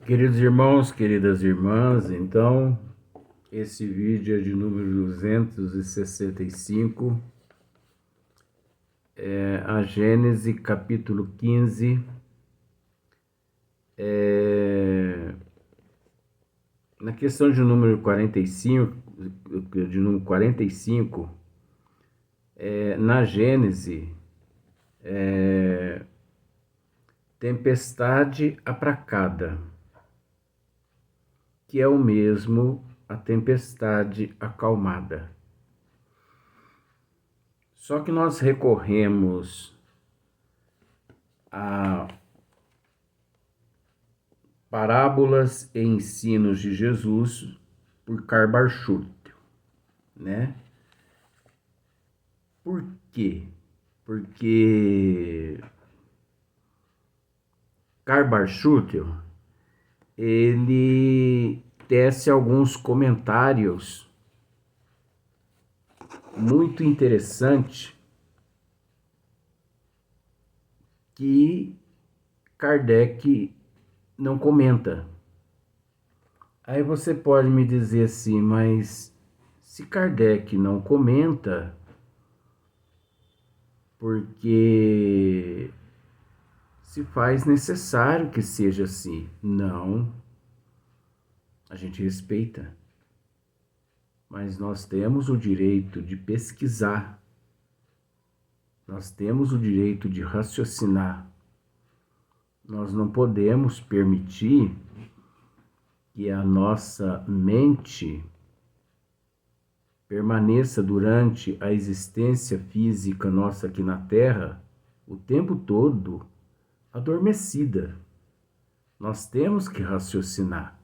Queridos irmãos, queridas irmãs, então, esse vídeo é de número 265, a Gênese capítulo 15, na questão de número 45, na Gênese, tempestade abracada, que é o mesmo a tempestade acalmada. Só que nós recorremos a parábolas e ensinos de Jesus por Karl Schurter, né? Por quê? Porque Karl Schurter, ele tece alguns comentários muito interessantes que Kardec não comenta. Aí você pode me dizer assim, mas se Kardec não comenta, porque se faz necessário que seja assim? Não, a gente respeita, mas nós temos o direito de pesquisar, nós temos o direito de raciocinar. Nós não podemos permitir que a nossa mente permaneça durante a existência física nossa aqui na Terra o tempo todo adormecida. Nós temos que raciocinar.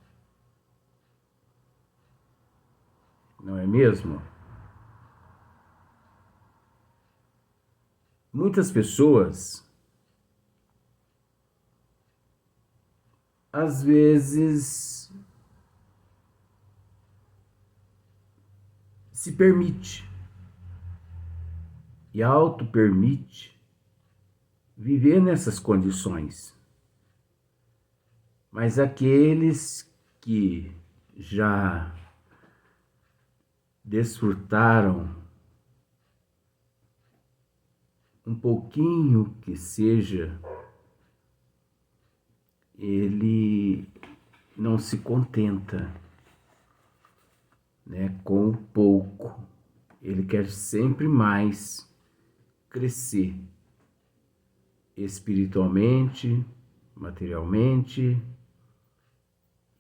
Não é mesmo? Muitas pessoas, às vezes, se permite e auto-permite viver nessas condições. Mas aqueles que já desfrutaram um pouquinho que seja, ele não se contenta, né, com o pouco. Ele quer sempre mais crescer espiritualmente, materialmente,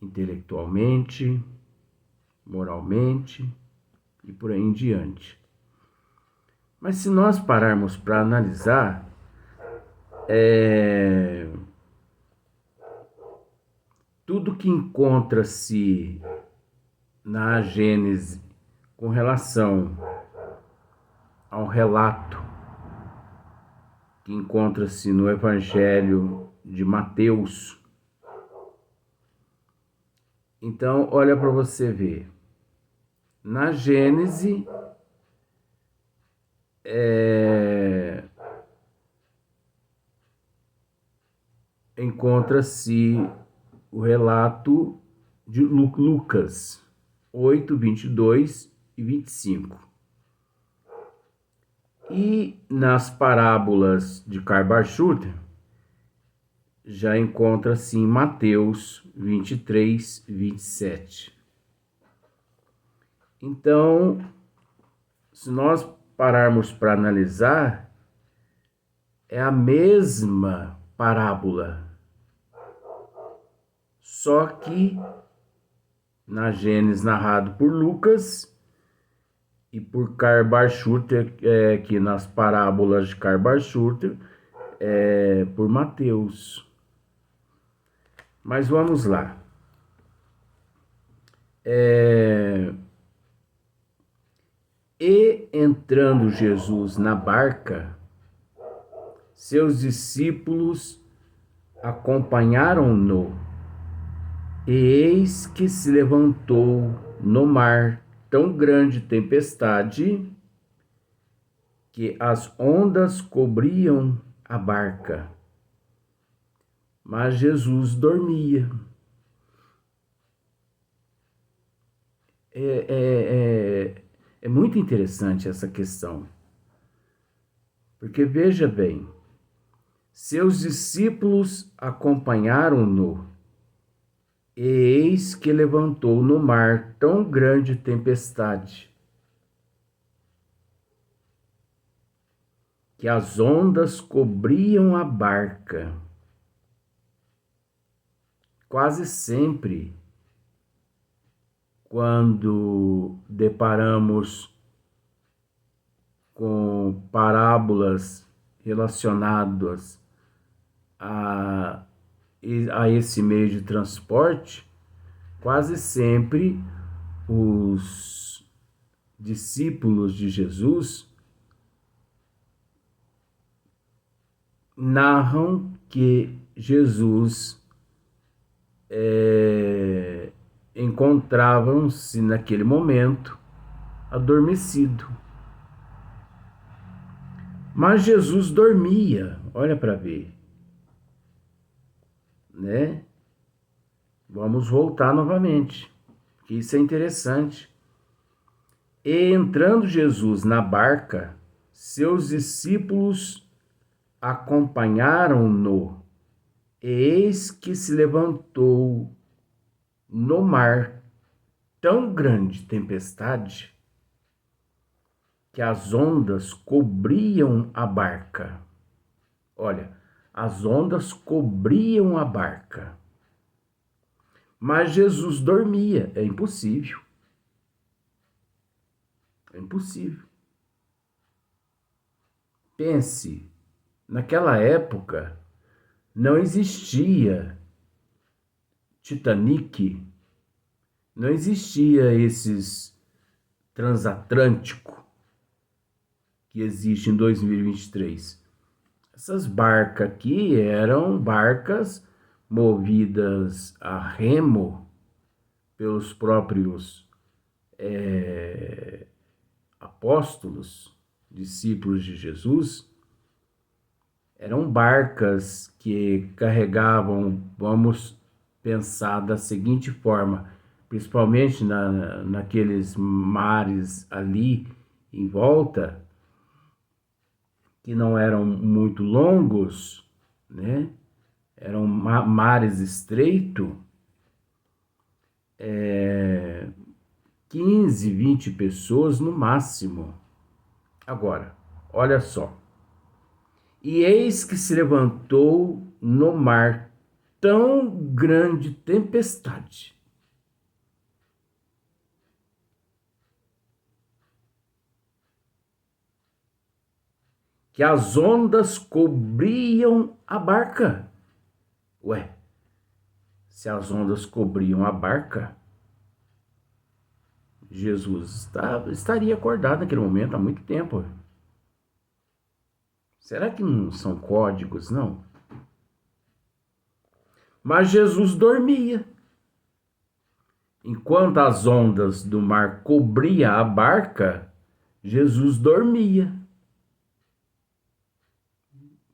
intelectualmente, moralmente e por aí em diante. Mas se nós pararmos para analisar, tudo que encontra-se na Gênese com relação ao relato que encontra-se no Evangelho de Mateus, então olha para você ver. Na Gênese, encontra-se o relato de Lucas 8, 22 e 25. E nas parábolas de Karl Schurter, já encontra-se em Mateus 23, 27. Então, se nós pararmos para analisar, é a mesma parábola, só que na Gênesis narrado por Lucas e por Karl Schurter, que nas parábolas de Karl Schurter, por Mateus. Mas vamos lá. E entrando Jesus na barca, seus discípulos acompanharam-no. E eis que se levantou no mar tão grande tempestade que as ondas cobriam a barca. Mas Jesus dormia. É muito interessante essa questão, porque veja bem, seus discípulos acompanharam-no, e eis que levantou no mar tão grande tempestade, que as ondas cobriam a barca. Quase sempre, quando deparamos com parábolas relacionadas a, a esse meio de transporte, quase sempre os discípulos de Jesus narram que Jesus encontravam-se naquele momento adormecido. Mas Jesus dormia, olha para ver, né? Vamos voltar novamente, que isso é interessante. E entrando Jesus na barca, seus discípulos acompanharam-no, e eis que se levantou no mar tão grande tempestade, que as ondas cobriam a barca. Olha, as ondas cobriam a barca. Mas Jesus dormia. É impossível. É impossível. Pense, naquela época não existia Titanic, não existia esses transatlântico que existe em 2023. Essas barcas aqui eram barcas movidas a remo pelos próprios apóstolos, discípulos de Jesus. Eram barcas que carregavam, vamos pensar da seguinte forma, principalmente naqueles mares ali em volta, que não eram muito longos, né? Eram mares estreitos, 15, 20 pessoas no máximo. Agora, olha só. E eis que se levantou no mar tão grande tempestade, que as ondas cobriam a barca. Ué, se as ondas cobriam a barca, Jesus estaria acordado naquele momento há muito tempo. Será que não são códigos, não? Mas Jesus dormia. Enquanto as ondas do mar cobriam a barca, Jesus dormia.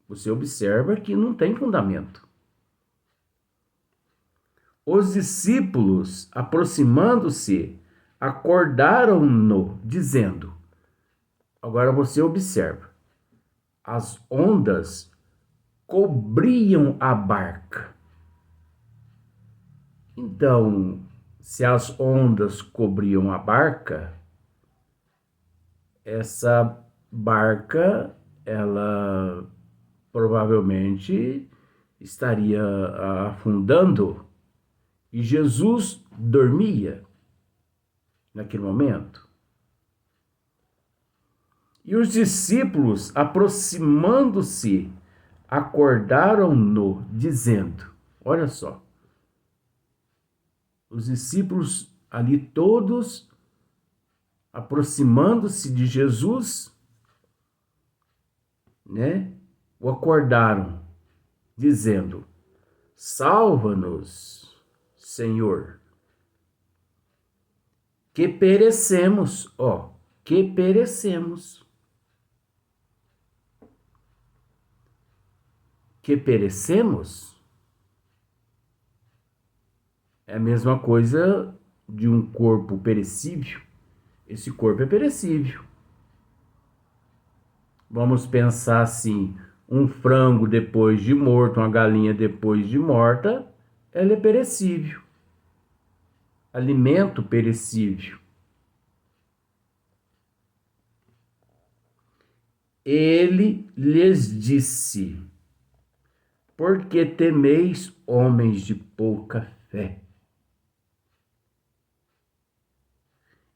Você observa que não tem fundamento. Os discípulos, aproximando-se, acordaram-no, dizendo... Agora você observa. As ondas cobriam a barca. Então, se as ondas cobriam a barca, essa barca, ela provavelmente estaria afundando, e Jesus dormia naquele momento. E os discípulos, aproximando-se, acordaram-no, dizendo, olha só, os discípulos ali todos, aproximando-se de Jesus, né, o acordaram, dizendo, salva-nos, Senhor, que perecemos, que perecemos. Que perecemos? É a mesma coisa de um corpo perecível, esse corpo é perecível. Vamos pensar assim, um frango depois de morto, uma galinha depois de morta, ela é perecível. Alimento perecível. Ele lhes disse: por que temeis, homens de pouca fé?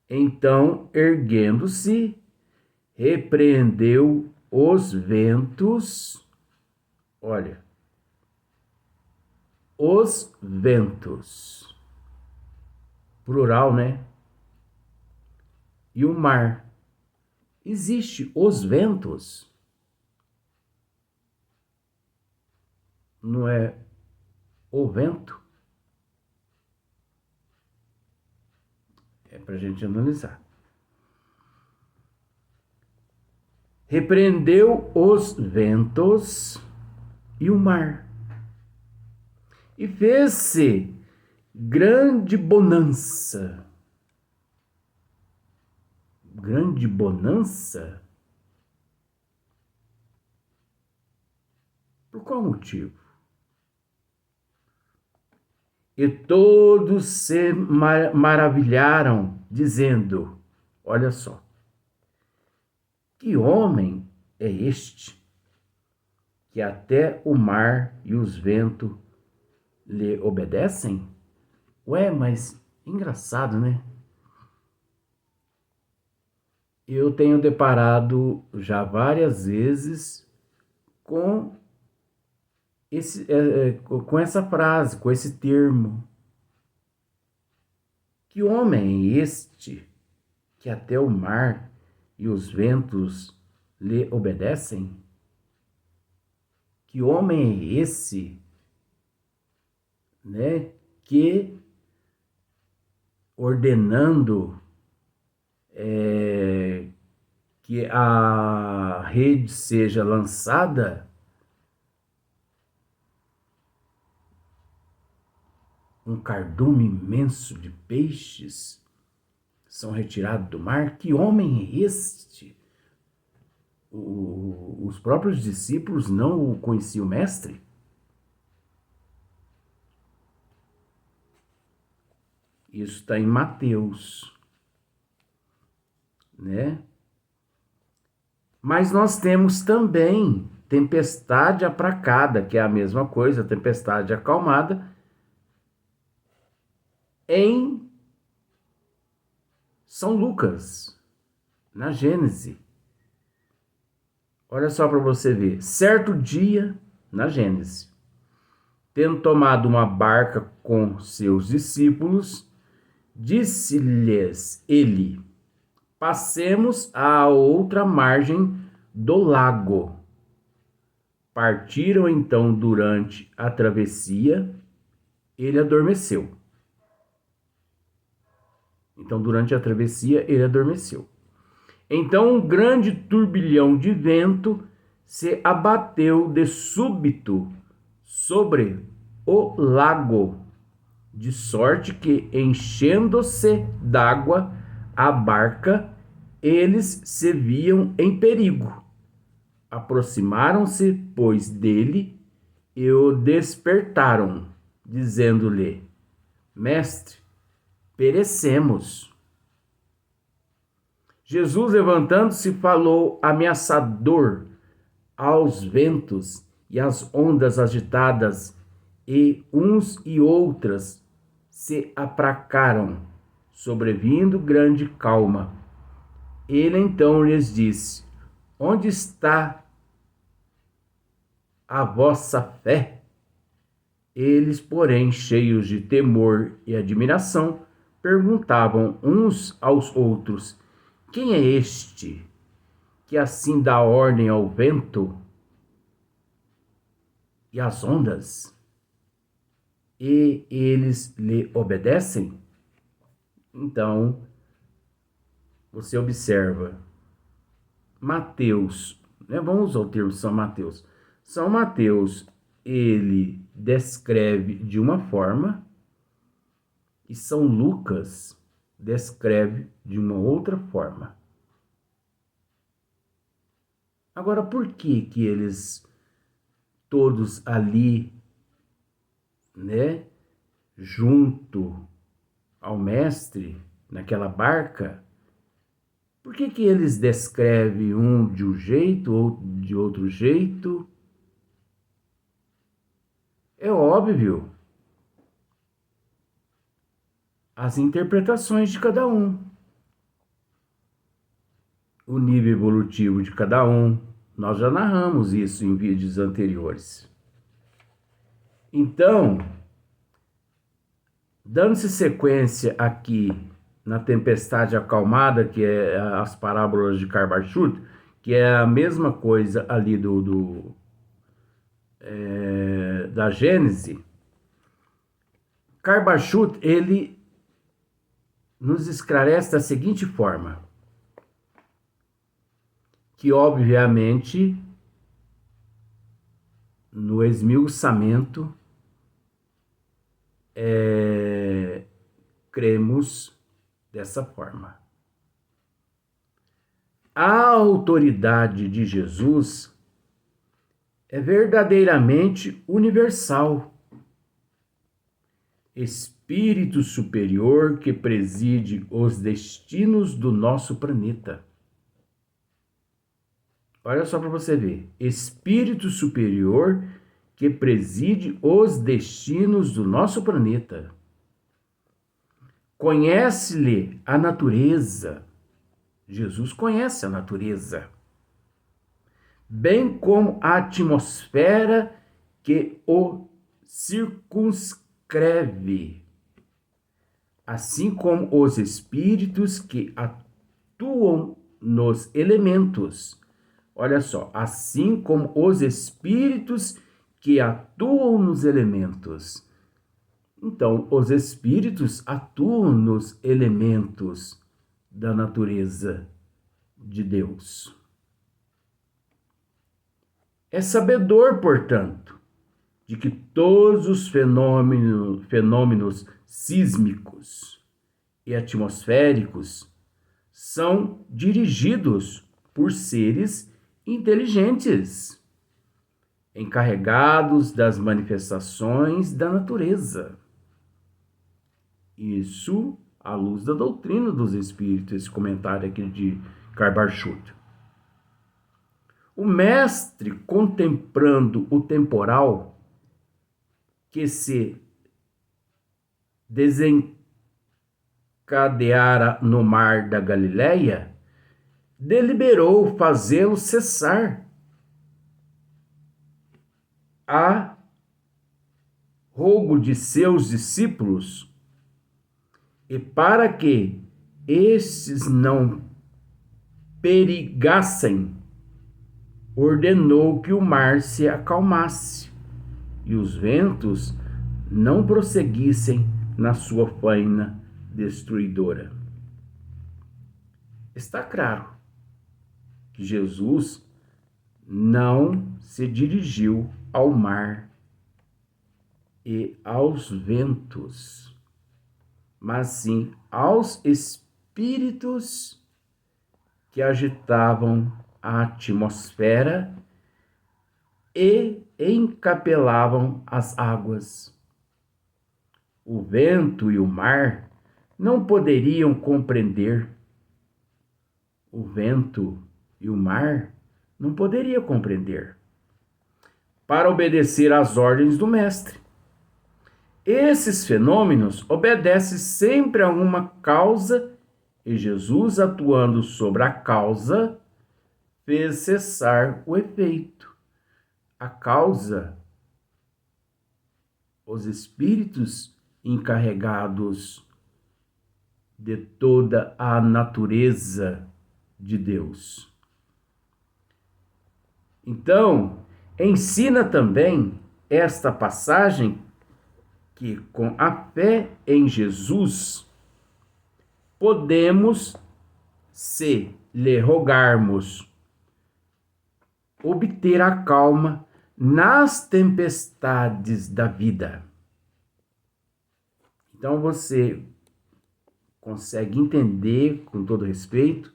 Então, erguendo-se, repreendeu os ventos. Olha, os ventos. Plural, né? E o mar. Existe os ventos. Não é o vento? É para a gente analisar. Repreendeu os ventos e o mar. E fez-se grande bonança. Grande bonança? Por qual motivo? E todos se maravilharam, dizendo: olha só, que homem é este, que até o mar e os ventos lhe obedecem? Ué, mas engraçado, né? Eu tenho deparado já várias vezes com com essa frase, com esse termo. Que homem é este que até o mar e os ventos lhe obedecem? Que homem é esse, né, que ordenando que a rede seja lançada, um cardume imenso de peixes são retirados do mar? Que homem é este? Os próprios discípulos não o conheciam o mestre? Isso está em Mateus, né? Mas nós temos também tempestade apracada, que é a mesma coisa, tempestade acalmada, em São Lucas, na Gênese. Olha só para você ver. Certo dia, na Gênese, tendo tomado uma barca com seus discípulos, disse-lhes ele: passemos à outra margem do lago. Partiram então durante a travessia, ele adormeceu. Então um grande turbilhão de vento se abateu de súbito sobre o lago, de sorte que, enchendo-se d'água a barca, eles se viam em perigo. Aproximaram-se, pois, dele e o despertaram, dizendo-lhe: mestre, perecemos. Jesus, levantando-se, falou ameaçador aos ventos e às ondas agitadas, e uns e outras se apracaram, sobrevindo grande calma. Ele então lhes disse: onde está a vossa fé? Eles, porém, cheios de temor e admiração, perguntavam uns aos outros: quem é este que assim dá ordem ao vento e às ondas, e eles lhe obedecem? Então, você observa Mateus, né? Vamos ao termo São Mateus. São Mateus, ele descreve de uma forma, E São Lucas descreve de uma outra forma. Agora, por que eles todos ali, né, junto ao mestre, naquela barca, por que eles descrevem um de um jeito ou de outro jeito? É óbvio, as interpretações de cada um, o nível evolutivo de cada um. Nós já narramos isso em vídeos anteriores. Então, dando-se sequência aqui na tempestade acalmada, que é as parábolas de Carbarchut, que é a mesma coisa ali da Gênese, Carbarchut, ele nos esclarece da seguinte forma, que obviamente no esmiuçamento cremos dessa forma. A autoridade de Jesus é verdadeiramente universal. Espírito superior que preside os destinos do nosso planeta. Olha só para você ver. Espírito superior que preside os destinos do nosso planeta. Conhece-lhe a natureza. Jesus conhece a natureza, bem como a atmosfera que o circunscreve, assim como os espíritos que atuam nos elementos. Olha só, assim como os espíritos que atuam nos elementos. Então, os espíritos atuam nos elementos da natureza de Deus. É sabedor, portanto, de que todos os fenômenos sísmicos e atmosféricos são dirigidos por seres inteligentes, encarregados das manifestações da natureza. Isso à luz da doutrina dos espíritos, esse comentário aqui de Carbarchut. O mestre, contemplando o temporal que se desencadeara no mar da Galileia, deliberou fazê-lo cessar a rogo de seus discípulos, e para que estes não perigassem, ordenou que o mar se acalmasse e os ventos não prosseguissem na sua faina destruidora. Está claro que Jesus não se dirigiu ao mar e aos ventos, mas sim aos espíritos que agitavam a atmosfera e encapelavam as águas. O vento e o mar não poderiam compreender. O vento e o mar não poderiam compreender para obedecer às ordens do mestre. Esses fenômenos obedecem sempre a uma causa e Jesus, atuando sobre a causa, fez cessar o efeito. A causa, os espíritos encarregados de toda a natureza de Deus. Então, ensina também esta passagem que com a fé em Jesus podemos, se lhe rogarmos, obter a calma nas tempestades da vida. Então você consegue entender, com todo respeito,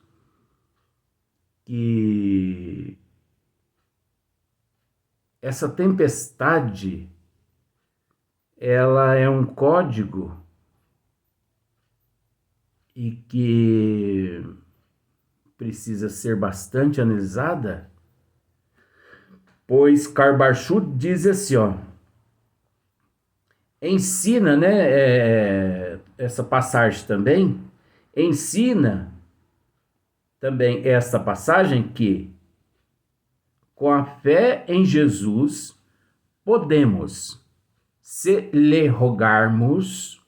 que essa tempestade, ela é um código e que precisa ser bastante analisada, pois Karl Barth diz assim, ó, ensina, né, essa passagem também, ensina também esta passagem que, com a fé em Jesus, podemos, se lhe rogarmos,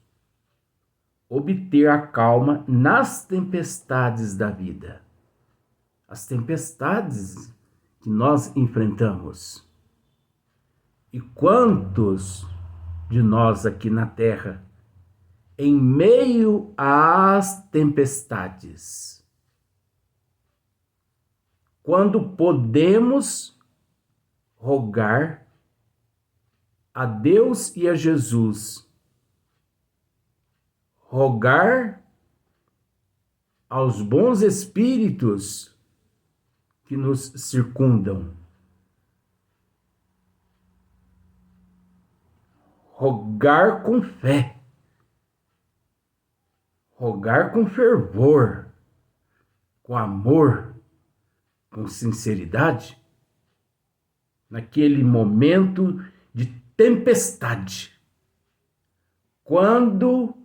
obter a calma nas tempestades da vida. As tempestades que nós enfrentamos. E quantos de nós aqui na Terra, em meio às tempestades, quando podemos rogar a Deus e a Jesus, rogar aos bons espíritos que nos circundam, rogar com fé, rogar com fervor, com amor, com sinceridade, naquele momento de tempestade, quando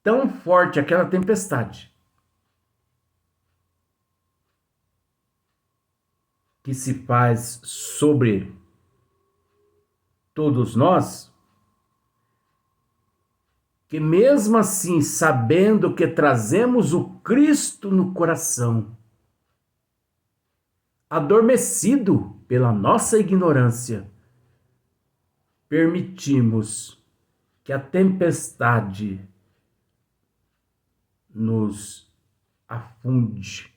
tão forte aquela tempestade, que se faz sobre todos nós, que mesmo assim, sabendo que trazemos o Cristo no coração, adormecido pela nossa ignorância, permitimos que a tempestade nos afunde,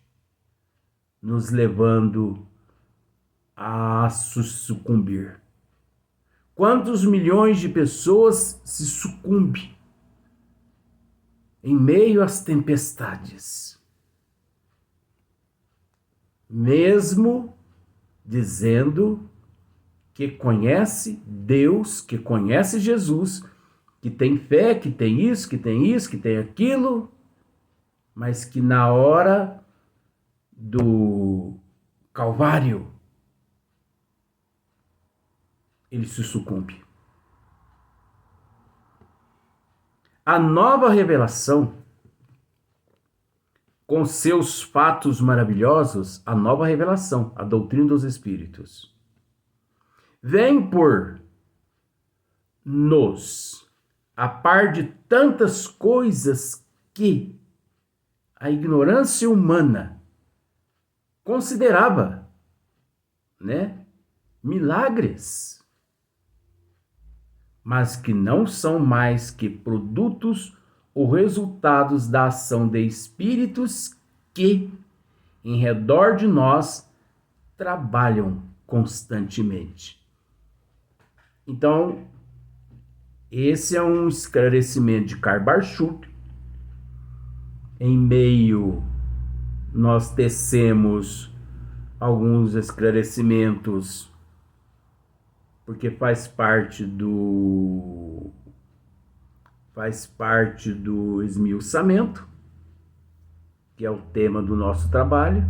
nos levando a sucumbir. Quantos milhões de pessoas se sucumbem em meio às tempestades, mesmo dizendo que conhece Deus, que conhece Jesus, que tem fé, que tem isso, que tem isso, que tem aquilo, mas que na hora do Calvário ele se sucumbe. A nova revelação, com seus fatos maravilhosos, a nova revelação, a doutrina dos Espíritos, vem por nos, a par de tantas coisas que a ignorância humana considerava, né, milagres, mas que não são mais que produtos ou resultados da ação de espíritos que, em redor de nós, trabalham constantemente. Então, esse é um esclarecimento de Karl Barth. Em meio, nós tecemos alguns esclarecimentos, porque faz parte do esmiuçamento, que é o tema do nosso trabalho.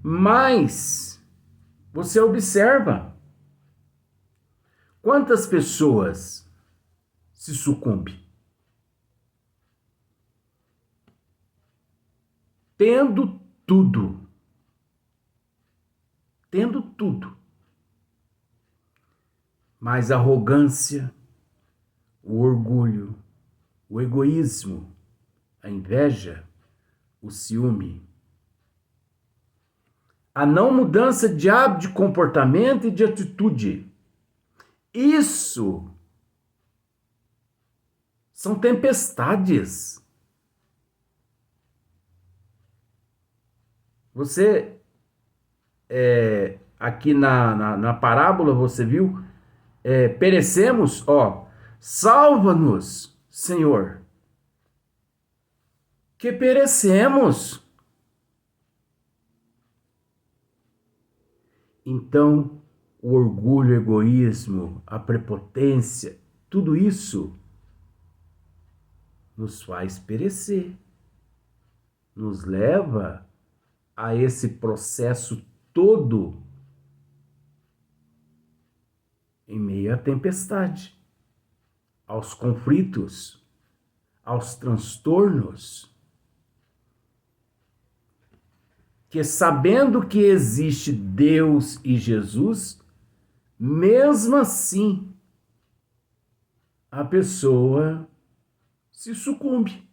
Mas você observa quantas pessoas se sucumbem, tendo tudo, mas a arrogância, o orgulho, o egoísmo, a inveja, o ciúme, a não mudança de hábito, de comportamento e de atitude. Isso são tempestades. Você, aqui na parábola, você viu perecemos, ó, salva-nos, Senhor, que perecemos. Então, o orgulho, o egoísmo, a prepotência, tudo isso nos faz perecer, nos leva a esse processo todo em meio à tempestade, aos conflitos, aos transtornos, que sabendo que existe Deus e Jesus, mesmo assim, a pessoa se sucumbe.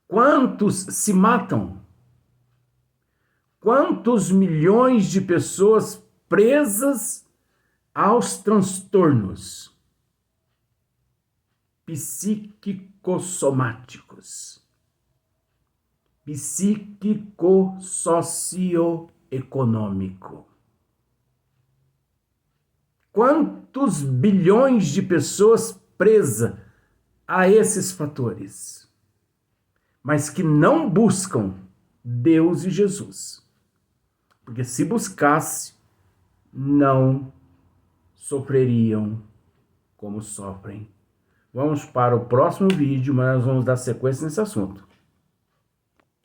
Quantos se matam? Quantos milhões de pessoas presas aos transtornos psiquicossomáticos, psiquico-socioeconômico. Quantos bilhões de pessoas presas a esses fatores, mas que não buscam Deus e Jesus. Porque se buscasse, não sofreriam como sofrem. Vamos para o próximo vídeo, mas nós vamos dar sequência nesse assunto.